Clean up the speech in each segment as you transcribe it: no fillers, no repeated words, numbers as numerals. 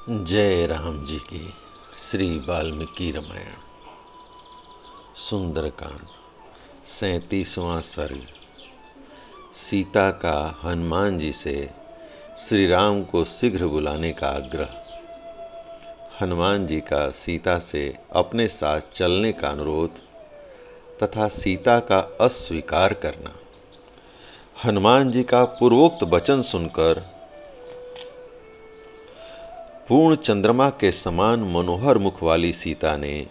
जय राम जी की। श्री वाल्मीकि रामायण सुंदरकांड 37वां सर्ग। सीता का हनुमान जी से श्री राम को शीघ्र बुलाने का आग्रह। हनुमान जी का सीता से अपने साथ चलने का अनुरोध तथा सीता का अस्वीकार करना। हनुमान जी का पूर्वोक्त वचन सुनकर पूर्ण चंद्रमा के समान मनोहर मुख वाली सीता ने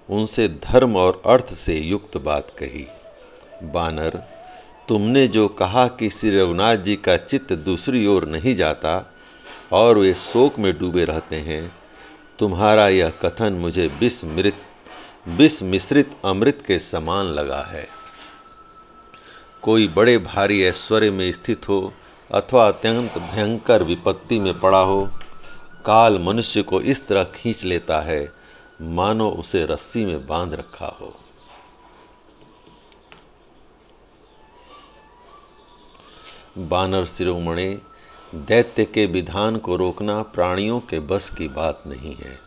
उनसे धर्म और अर्थ से युक्त बात कही। बानर, तुमने जो कहा कि श्री रघुनाथ जी का चित्त दूसरी ओर नहीं जाता और वे शोक में डूबे रहते हैं, तुम्हारा यह कथन मुझे विष मिश्रित अमृत के समान लगा है। कोई बड़े भारी ऐश्वर्य में स्थित हो अथवा अत्यंत भयंकर विपत्ति में पड़ा हो, काल मनुष्य को इस तरह खींच लेता है मानो उसे रस्सी में बांध रखा हो। बानर शिरोमणे, दैत्य के विधान को रोकना प्राणियों के बस की बात नहीं है।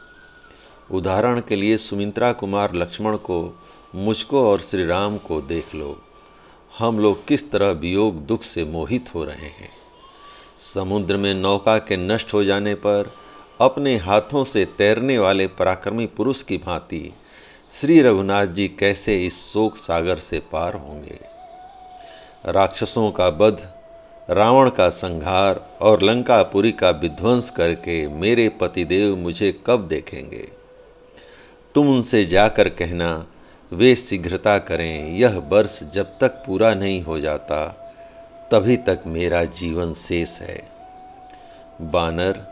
उदाहरण के लिए सुमित्रा कुमार लक्ष्मण को, मुझको और श्री राम को देख लो। हम लोग किस तरह वियोग दुख से मोहित हो रहे हैं। समुद्र में नौका के नष्ट हो जाने पर अपने हाथों से तैरने वाले पराक्रमी पुरुष की भांति श्री रघुनाथ जी कैसे इस शोक सागर से पार होंगे। राक्षसों का वध, रावण का संहार और लंकापुरी का विध्वंस करके मेरे पतिदेव मुझे कब देखेंगे। तुम उनसे जाकर कहना वे शीघ्रता करें। यह वर्ष जब तक पूरा नहीं हो जाता तभी तक मेरा जीवन शेष है। बानर,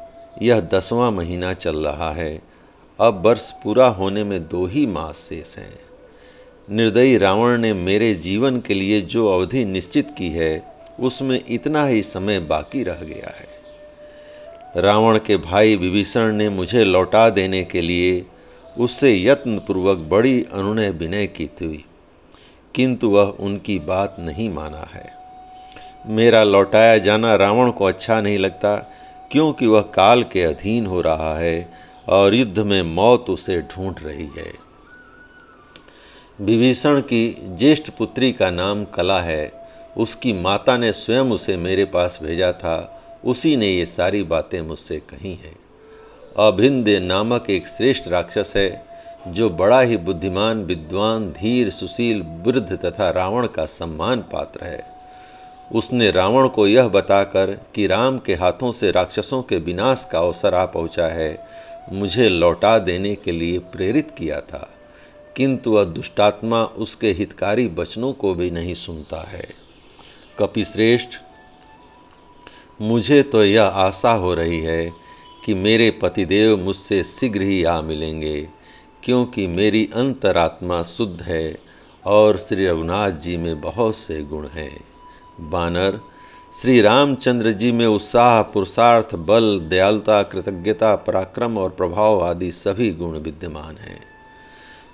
यह 10वां महीना चल रहा है। अब वर्ष पूरा होने में 2 ही मास शेष हैं। निर्दयी रावण ने मेरे जीवन के लिए जो अवधि निश्चित की है उसमें इतना ही समय बाकी रह गया है। रावण के भाई विभीषण ने मुझे लौटा देने के लिए उससे यत्नपूर्वक बड़ी अनुनय विनय की थी, किंतु वह उनकी बात नहीं माना है। मेरा लौटाया जाना रावण को अच्छा नहीं लगता, क्योंकि वह काल के अधीन हो रहा है और युद्ध में मौत उसे ढूंढ रही है। विभीषण की ज्येष्ठ पुत्री का नाम कला है। उसकी माता ने स्वयं उसे मेरे पास भेजा था। उसी ने ये सारी बातें मुझसे कही हैं। अभिंद्य नामक एक श्रेष्ठ राक्षस है जो बड़ा ही बुद्धिमान, विद्वान, धीर, सुशील, वृद्ध तथा रावण का सम्मान पात्र है। उसने रावण को यह बताकर कि राम के हाथों से राक्षसों के विनाश का अवसर आ पहुंचा है, मुझे लौटा देने के लिए प्रेरित किया था, किंतु वह दुष्टात्मा उसके हितकारी वचनों को भी नहीं सुनता है। कपिश्रेष्ठ, मुझे तो यह आशा हो रही है कि मेरे पतिदेव मुझसे शीघ्र ही आ मिलेंगे, क्योंकि मेरी अंतरात्मा शुद्ध है और श्री रघुनाथ जी में बहुत से गुण हैं। बानर, श्री रामचंद्र जी में उत्साह, पुरुषार्थ, बल, दयालुता, कृतज्ञता, पराक्रम और प्रभाव आदि सभी गुण विद्यमान हैं।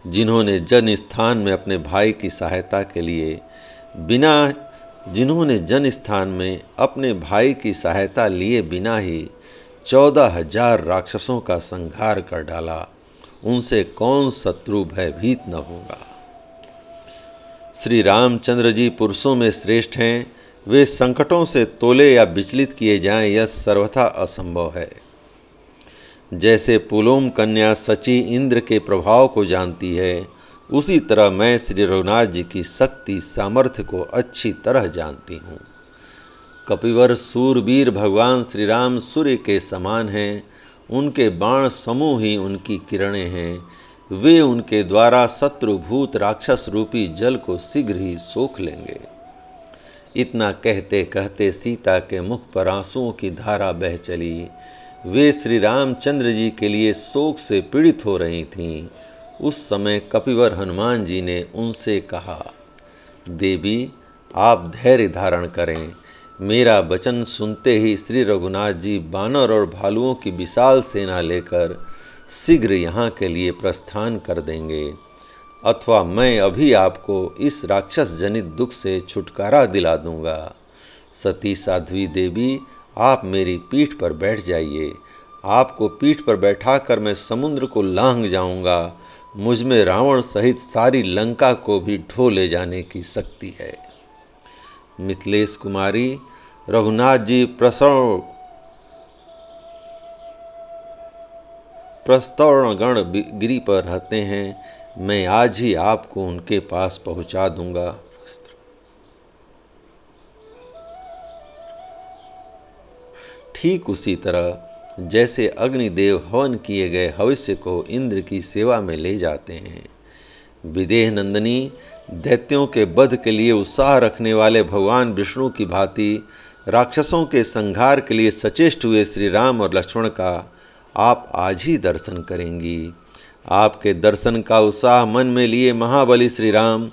जिन्होंने जन स्थान में अपने भाई की सहायता के लिए बिना ही 14,000 राक्षसों का संहार कर डाला, उनसे कौन शत्रु भयभीत न होगा। श्री रामचंद्र जी पुरुषों में श्रेष्ठ हैं। वे संकटों से तोले या विचलित किए जाएं, यह सर्वथा असंभव है। जैसे पुलोम कन्या सची इंद्र के प्रभाव को जानती है, उसी तरह मैं श्री रघुनाथ जी की शक्ति सामर्थ्य को अच्छी तरह जानती हूँ। कपिवर सूरवीर भगवान श्री राम सूर्य के समान हैं। उनके बाण समूह ही उनकी किरणें हैं। वे उनके द्वारा शत्रुभूत राक्षस रूपी जल को शीघ्र ही सोख लेंगे। इतना कहते कहते सीता के मुख पर आंसुओं की धारा बह चली। वे श्री रामचंद्र जी के लिए शोक से पीड़ित हो रही थीं। उस समय कपिवर हनुमान जी ने उनसे कहा, देवी, आप धैर्य धारण करें। मेरा वचन सुनते ही श्री रघुनाथ जी बानर और भालुओं की विशाल सेना लेकर शीघ्र यहाँ के लिए प्रस्थान कर देंगे, अथवा मैं अभी आपको इस राक्षस जनित दुख से छुटकारा दिला दूंगा। सती साध्वी देवी, आप मेरी पीठ पर बैठ जाइए। आपको पीठ पर बैठाकर मैं समुद्र को लांघ जाऊंगा। मुझ में रावण सहित सारी लंका को भी ढो ले जाने की शक्ति है। मिथिलेश कुमारी, रघुनाथ जी प्रस्तौणगढ़ गिरी पर रहते हैं। मैं आज ही आपको उनके पास पहुंचा दूंगा। ठीक उसी तरह जैसे अग्निदेव हवन किए गए हविष्य को इंद्र की सेवा में ले जाते हैं, विदेह नंदिनी दैत्यों के वध के लिए उत्साह रखने वाले भगवान विष्णु की भांति राक्षसों के संहार के लिए सचेष्ट हुए श्री राम और लक्ष्मण का आप आज ही दर्शन करेंगी। आपके दर्शन का उत्साह मन में लिए महाबली श्री राम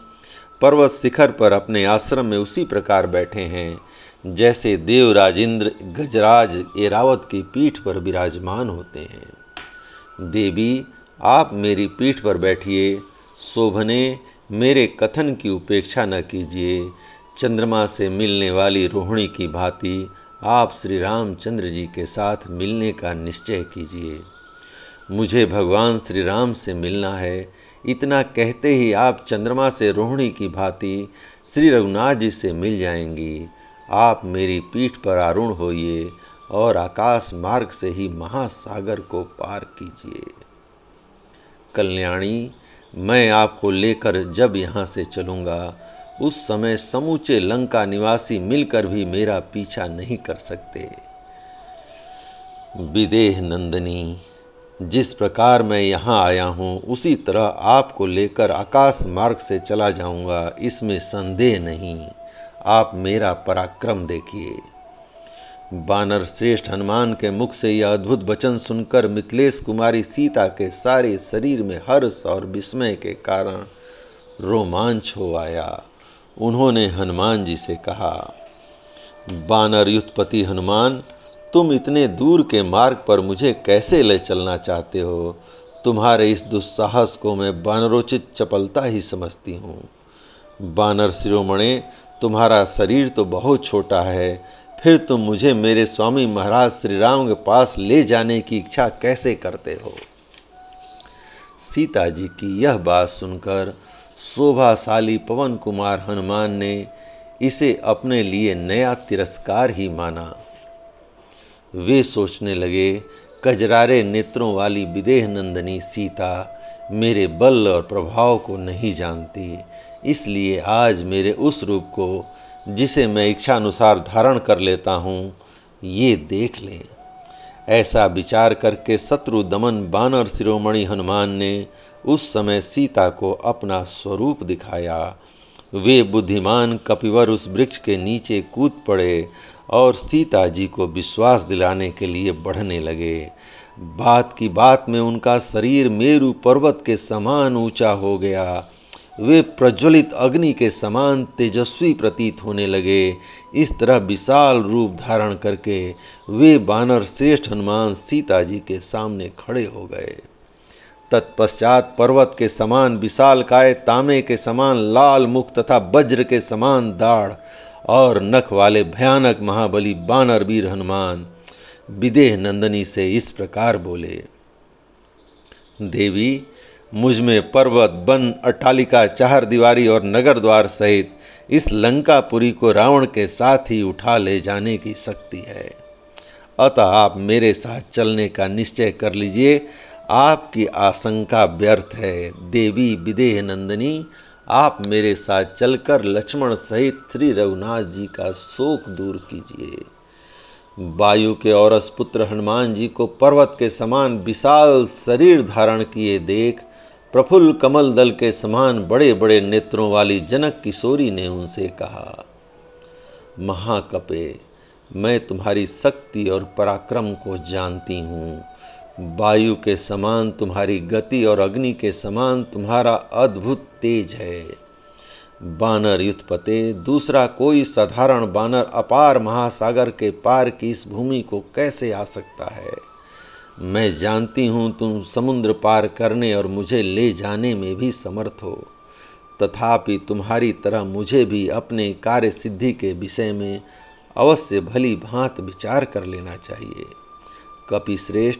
पर्वत शिखर पर अपने आश्रम में उसी प्रकार बैठे हैं जैसे देवराज इंद्र गजराज ऐरावत की पीठ पर विराजमान होते हैं। देवी, आप मेरी पीठ पर बैठिए। शोभने, मेरे कथन की उपेक्षा न कीजिए। चंद्रमा से मिलने वाली रोहिणी की भांति आप श्री रामचंद्र जी के साथ मिलने का निश्चय कीजिए। मुझे भगवान श्री राम से मिलना है। इतना कहते ही आप चंद्रमा से रोहिणी की भांति श्री रघुनाथ जी से मिल जाएंगी। आप मेरी पीठ पर आरूढ़ होइए और आकाश मार्ग से ही महासागर को पार कीजिए। कल्याणी, मैं आपको लेकर जब यहाँ से चलूँगा उस समय समूचे लंका निवासी मिलकर भी मेरा पीछा नहीं कर सकते। विदेह नंदिनी, जिस प्रकार मैं यहाँ आया हूँ उसी तरह आपको लेकर आकाश मार्ग से चला जाऊँगा, इसमें संदेह नहीं। आप मेरा पराक्रम देखिए। बानर श्रेष्ठ हनुमान के मुख से यह अद्भुत वचन सुनकर मिथिलेश कुमारी सीता के सारे शरीर में हर्ष और विस्मय के कारण रोमांच हो आया। उन्होंने हनुमान जी से कहा, बानर युद्धपति हनुमान, तुम इतने दूर के मार्ग पर मुझे कैसे ले चलना चाहते हो? तुम्हारे इस दुस्साहस को मैं बानरोचित चपलता ही समझती हूँ। बानर शिरोमणे, तुम्हारा शरीर तो बहुत छोटा है, फिर तुम मुझे मेरे स्वामी महाराज श्री राम के पास ले जाने की इच्छा कैसे करते हो? सीता जी की यह बात सुनकर शोभाशाली पवन कुमार हनुमान ने इसे अपने लिए नया तिरस्कार ही माना। वे सोचने लगे, कजरारे नेत्रों वाली विदेह नंदिनी सीता मेरे बल और प्रभाव को नहीं जानती, इसलिए आज मेरे उस रूप को जिसे मैं इच्छानुसार धारण कर लेता हूँ, ये देख लें। ऐसा विचार करके शत्रु दमन बानर शिरोमणि हनुमान ने उस समय सीता को अपना स्वरूप दिखाया। वे बुद्धिमान कपिवर उस वृक्ष के नीचे कूद पड़े और सीता जी को विश्वास दिलाने के लिए बढ़ने लगे। बात की बात में उनका शरीर मेरु पर्वत के समान ऊंचा हो गया। वे प्रज्वलित अग्नि के समान तेजस्वी प्रतीत होने लगे। इस तरह विशाल रूप धारण करके वे बानर श्रेष्ठ हनुमान सीता जी के सामने खड़े हो गए। तत्पश्चात पर्वत के समान विशालकाय, तांबे के समान लाल मुख तथा वज्र के समान दाढ़ और नख वाले भयानक महाबली बानर वीर हनुमान विदेह नंदिनी से इस प्रकार बोले, देवी, मुझ में पर्वत, वन, अट्टालिका, चार दीवारी और नगर द्वार सहित इस लंकापुरी को रावण के साथ ही उठा ले जाने की शक्ति है। अतः आप मेरे साथ चलने का निश्चय कर लीजिए। आपकी आशंका व्यर्थ है। देवी विदेह नंदिनी, आप मेरे साथ चलकर लक्ष्मण सहित श्री रघुनाथ जी का शोक दूर कीजिए। वायु के औरस पुत्र हनुमान जी को पर्वत के समान विशाल शरीर धारण किए देख प्रफुल्ल कमल दल के समान बड़े बड़े नेत्रों वाली जनक किशोरी ने उनसे कहा, महाकपे, मैं तुम्हारी शक्ति और पराक्रम को जानती हूँ। वायु के समान तुम्हारी गति और अग्नि के समान तुम्हारा अद्भुत तेज है। बानर युद्धपते, दूसरा कोई साधारण बानर अपार महासागर के पार की इस भूमि को कैसे आ सकता है? मैं जानती हूँ तुम समुद्र पार करने और मुझे ले जाने में भी समर्थ हो, तथापि तुम्हारी तरह मुझे भी अपने कार्य सिद्धि के विषय में अवश्य भली भांत विचार कर लेना चाहिए। कपिश्रेष्ठ,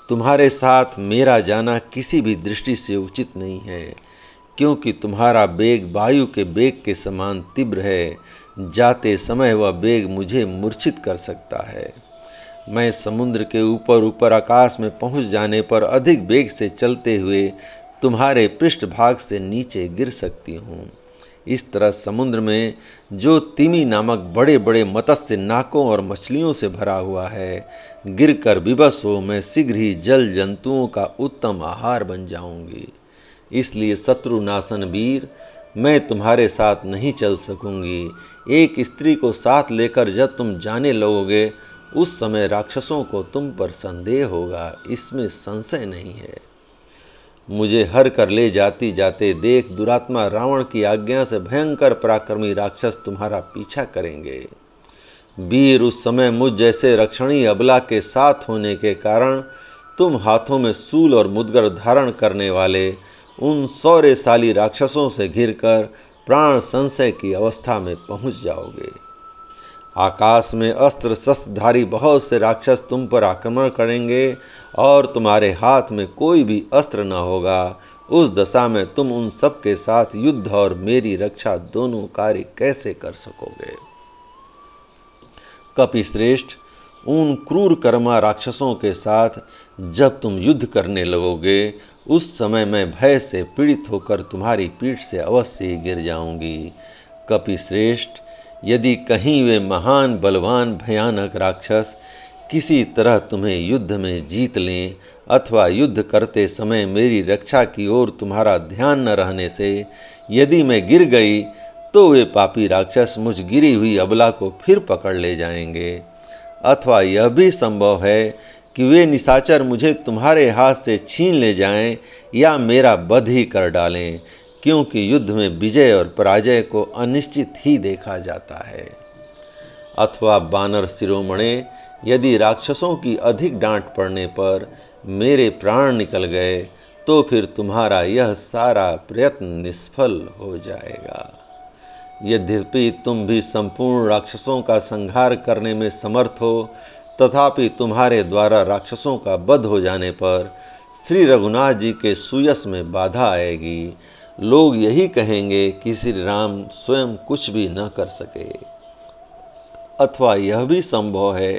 तुम्हारे साथ मेरा जाना किसी भी दृष्टि से उचित नहीं है, क्योंकि तुम्हारा वेग वायु के वेग के समान तीव्र है। जाते समय वह वेग मुझे मूर्छित कर सकता है। मैं समुद्र के ऊपर ऊपर आकाश में पहुंच जाने पर अधिक वेग से चलते हुए तुम्हारे पृष्ठभाग से नीचे गिर सकती हूँ। इस तरह समुद्र में जो तिमी नामक बड़े बड़े मत्स्य नाकों और मछलियों से भरा हुआ है, गिरकर विवश हो मैं शीघ्र ही जल जंतुओं का उत्तम आहार बन जाऊंगी। इसलिए शत्रुनाशन वीर, मैं तुम्हारे साथ नहीं चल सकूंगी। एक स्त्री को साथ लेकर जब तुम जाने लगोगे, उस समय राक्षसों को तुम पर संदेह होगा, इसमें संशय नहीं है। मुझे हर कर ले जाती जाते देख दुरात्मा रावण की आज्ञा से भयंकर पराक्रमी राक्षस तुम्हारा पीछा करेंगे। वीर, उस समय मुझ जैसे रक्षणी अबला के साथ होने के कारण तुम हाथों में सूल और मुद्गर धारण करने वाले उन शौर्यशाली राक्षसों से घिरकर प्राण संशय की अवस्था में पहुंच जाओगे। आकाश में अस्त्र शस्त्रधारी बहुत से राक्षस तुम पर आक्रमण करेंगे और तुम्हारे हाथ में कोई भी अस्त्र न होगा। उस दशा में तुम उन सब के साथ युद्ध और मेरी रक्षा दोनों कार्य कैसे कर सकोगे? कपिश्रेष्ठ, उन क्रूर कर्मा राक्षसों के साथ जब तुम युद्ध करने लगोगे, उस समय मैं भय से पीड़ित होकर तुम्हारी पीठ से अवश्य ही गिर जाऊंगी। कपिश्रेष्ठ, यदि कहीं वे महान बलवान भयानक राक्षस किसी तरह तुम्हें युद्ध में जीत लें अथवा युद्ध करते समय मेरी रक्षा की ओर तुम्हारा ध्यान न रहने से यदि मैं गिर गई, तो वे पापी राक्षस मुझ गिरी हुई अबला को फिर पकड़ ले जाएंगे। अथवा यह भी संभव है कि वे निशाचर मुझे तुम्हारे हाथ से छीन ले जाएं या मेरा वध ही कर डालें, क्योंकि युद्ध में विजय और पराजय को अनिश्चित ही देखा जाता है। अथवा बानर शिरोमणे, यदि राक्षसों की अधिक डांट पड़ने पर मेरे प्राण निकल गए, तो फिर तुम्हारा यह सारा प्रयत्न निष्फल हो जाएगा। यद्यपि तुम भी संपूर्ण राक्षसों का संहार करने में समर्थ हो, तथापि तुम्हारे द्वारा राक्षसों का वध हो जाने पर श्री रघुनाथ जी के सुयश में बाधा आएगी। लोग यही कहेंगे कि श्री राम स्वयं कुछ भी न कर सके। अथवा यह भी संभव है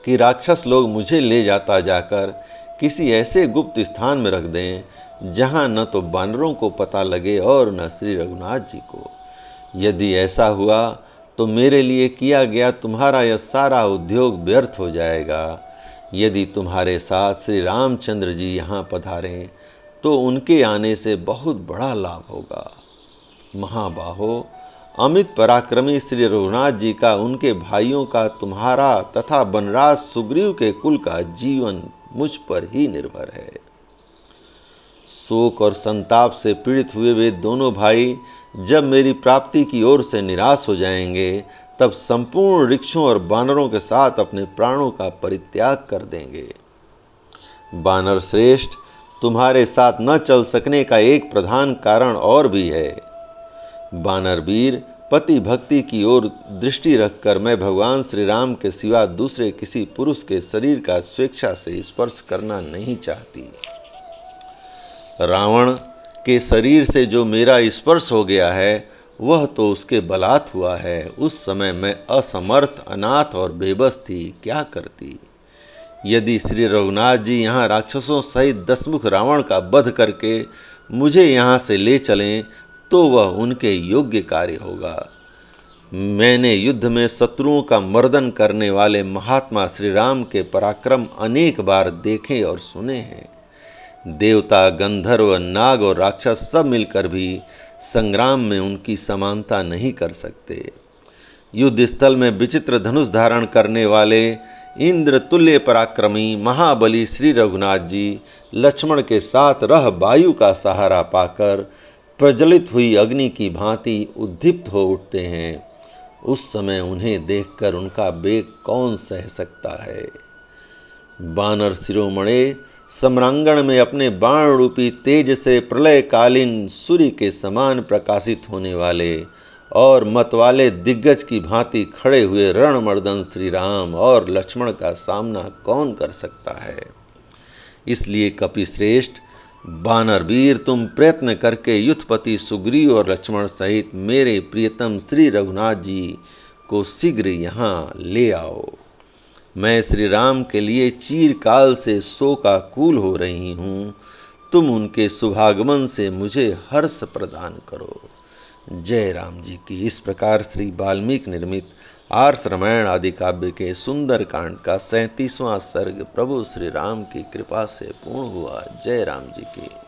कि राक्षस लोग मुझे ले जाकर किसी ऐसे गुप्त स्थान में रख दें जहां न तो बानरों को पता लगे और न श्री रघुनाथ जी को। यदि ऐसा हुआ तो मेरे लिए किया गया तुम्हारा यह सारा उद्योग व्यर्थ हो जाएगा। यदि तुम्हारे साथ श्री रामचंद्र जी यहाँ पधारें तो उनके आने से बहुत बड़ा लाभ होगा। महाबाहो, अमित पराक्रमी श्री रघुनाथ जी का, उनके भाइयों का, तुम्हारा तथा वनराज सुग्रीव के कुल का जीवन मुझ पर ही निर्भर है। शोक और संताप से पीड़ित हुए वे दोनों भाई जब मेरी प्राप्ति की ओर से निराश हो जाएंगे, तब संपूर्ण वृक्षों और बानरों के साथ अपने प्राणों का परित्याग कर देंगे। बानर श्रेष्ठ, तुम्हारे साथ न चल सकने का एक प्रधान कारण और भी है। बानर वीर, पति भक्ति की ओर दृष्टि रखकर मैं भगवान श्री राम के सिवा दूसरे किसी पुरुष के शरीर का स्वेच्छा से स्पर्श करना नहीं चाहती। रावण के शरीर से जो मेरा स्पर्श हो गया है वह तो उसके बलात् हुआ है। उस समय मैं असमर्थ, अनाथ और बेबस थी, क्या करती। यदि श्री रघुनाथ जी यहाँ राक्षसों सहित 10 मुख रावण का वध करके मुझे यहाँ से ले चलें तो वह उनके योग्य कार्य होगा। मैंने युद्ध में शत्रुओं का मर्दन करने वाले महात्मा श्री राम के पराक्रम अनेक बार देखे और सुने हैं। देवता, गंधर्व, नाग और राक्षस सब मिलकर भी संग्राम में उनकी समानता नहीं कर सकते। युद्ध स्थल में विचित्र धनुष धारण करने वाले इंद्र तुल्य पराक्रमी महाबली श्री रघुनाथ जी लक्ष्मण के साथ रह वायु का सहारा पाकर प्रज्वलित हुई अग्नि की भांति उद्दीप्त हो उठते हैं। उस समय उन्हें देखकर उनका वेग कौन सह सकता है। बानर शिरोमणे, सम्रांगण में अपने बाण रूपी तेज से प्रलयकालीन सूर्य के समान प्रकाशित होने वाले और मतवाले दिग्गज की भांति खड़े हुए रणमर्दन श्री राम और लक्ष्मण का सामना कौन कर सकता है। इसलिए कपिश्रेष्ठ, वानरवीर, तुम प्रयत्न करके युद्धपति सुग्रीव और लक्ष्मण सहित मेरे प्रियतम श्री रघुनाथ जी को शीघ्र यहाँ ले आओ। मैं श्री राम के लिए चीरकाल से शोकाकुल हो रही हूँ। तुम उनके शुभागमन से मुझे हर्ष प्रदान करो। जय राम जी की। इस प्रकार श्री वाल्मीकि निर्मित आर्ष रामायण आदि काव्य के सुंदर कांड का 37वां सर्ग प्रभु श्री राम की कृपा से पूर्ण हुआ। जय राम जी की।